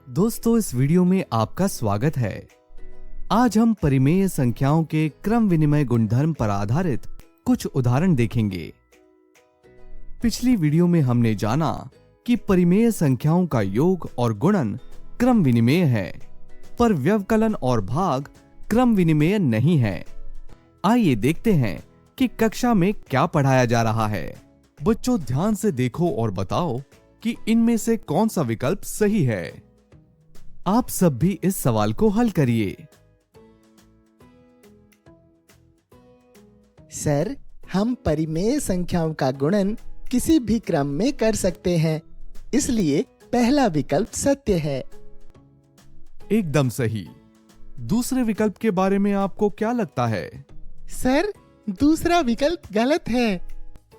दोस्तों, इस वीडियो में आपका स्वागत है। आज हम परिमेय संख्याओं के क्रम विनिमय गुणधर्म पर आधारित कुछ उदाहरण देखेंगे। पिछली वीडियो में हमने जाना कि परिमेय संख्याओं का योग और गुणन क्रम विनिमेय है, पर व्यवकलन और भाग क्रम विनिमेय नहीं है। आइए देखते हैं कि कक्षा में क्या पढ़ाया जा रहा है। बच्चों, ध्यान से देखो और बताओ कि इनमें से कौन सा विकल्प सही है। आप सब भी इस सवाल को हल करिए। सर, हम परिमेय संख्याओं का गुणन किसी भी क्रम में कर सकते हैं, इसलिए पहला विकल्प सत्य है। एकदम सही। दूसरे विकल्प के बारे में आपको क्या लगता है? सर, दूसरा विकल्प गलत है,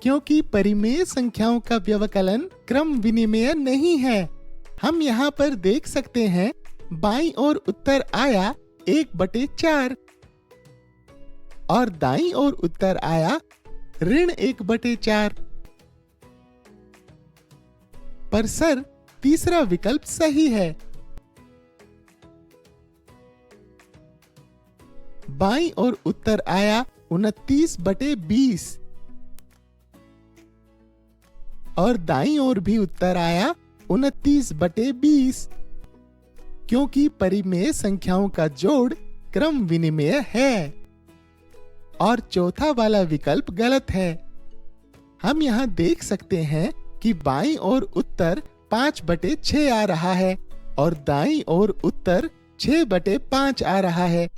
क्योंकि परिमेय संख्याओं का व्यवकलन क्रम विनिमेय नहीं है। हम यहाँ पर देख सकते हैं, बाईं ओर उत्तर आया 1/4 और दाईं ओर उत्तर आया ऋण 1/4। पर सर, तीसरा विकल्प सही है। बाईं ओर उत्तर आया 29/20 और दाईं ओर भी उत्तर आया 29/20, क्योंकि परिमेय संख्याओं का जोड़ क्रम विनिमेय है। और चौथा वाला विकल्प गलत है। हम यहाँ देख सकते हैं कि बाईं ओर उत्तर 5/6 आ रहा है और दाईं ओर उत्तर 6/5 आ रहा है।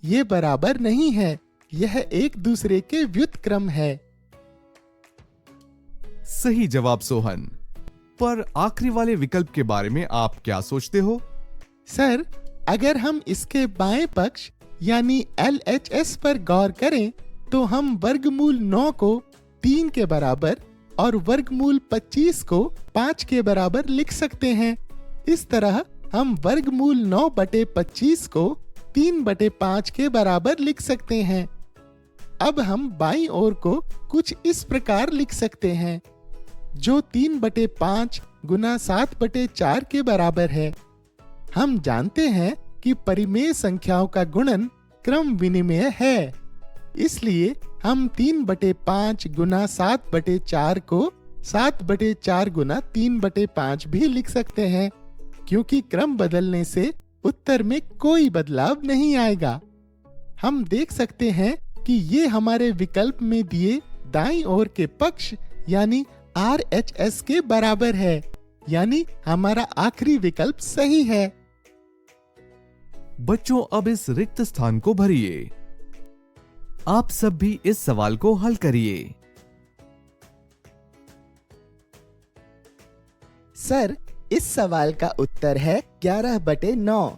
ये बराबर नहीं है, यह एक दूसरे के व्युत्क्रम है। सही जवाब सोहन। पर आखिरी वाले विकल्प के बारे में आप क्या सोचते हो? सर, अगर हम इसके बाएं पक्ष यानी LHS पर गौर करें तो हम वर्गमूल 9 को 3 के बराबर और वर्गमूल 25 को 5 के बराबर लिख सकते हैं। इस तरह हम वर्गमूल 9/25 को 3/5 के बराबर लिख सकते हैं। अब हम बाईं ओर को कुछ इस प्रकार लिख सकते हैं, जो 3/5 गुना 7/4 के बराबर है। हम जानते हैं कि परिमेय संख्याओं का गुणन क्रम विनिमेय है, इसलिए हम 3/5 गुना 7/4 को 7/4 गुना 3/5 भी लिख सकते हैं, क्योंकि क्रम बदलने से उत्तर में कोई बदलाव नहीं आएगा। हम देख सकते हैं कि ये हमारे विकल्प में दिए दाईं ओर के पक्ष यानी RHS के बराबर है, यानी हमारा आखिरी विकल्प सही है। बच्चों, अब इस रिक्त स्थान को भरिए। आप सब भी इस सवाल को हल करिए। सर, इस सवाल का उत्तर है 11/9।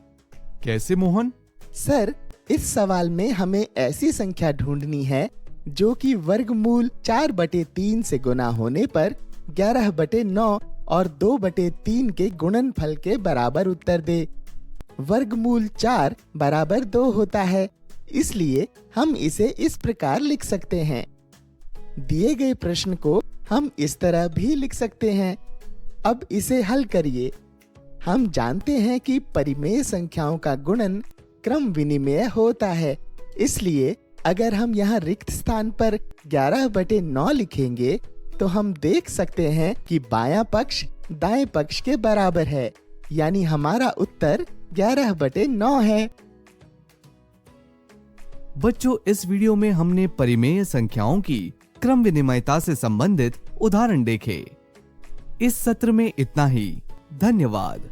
कैसे मोहन? सर, इस सवाल में हमें ऐसी संख्या ढूंढनी है जो कि वर्गमूल 4/3 से गुना होने पर 11/9 और 2/3 के गुणनफल के बराबर उत्तर दे। वर्गमूल 4 बराबर 2 होता है, इसलिए हम इसे इस प्रकार लिख सकते हैं। दिए गए प्रश्न को हम इस तरह भी लिख सकते हैं। अब इसे हल करिए। हम जानते हैं कि परिमेय संख्याओं का गुणन क्रम विनिमेय होता है, इसलिए अगर हम यहाँ रिक्त स्थान पर 11/9 लिखेंगे तो हम देख सकते हैं कि बायां पक्ष दाएं पक्ष के बराबर है, यानी हमारा उत्तर 11/9 है। बच्चों, इस वीडियो में हमने परिमेय संख्याओं की क्रम विनिमयता से संबंधित उदाहरण देखे। इस सत्र में इतना ही। धन्यवाद।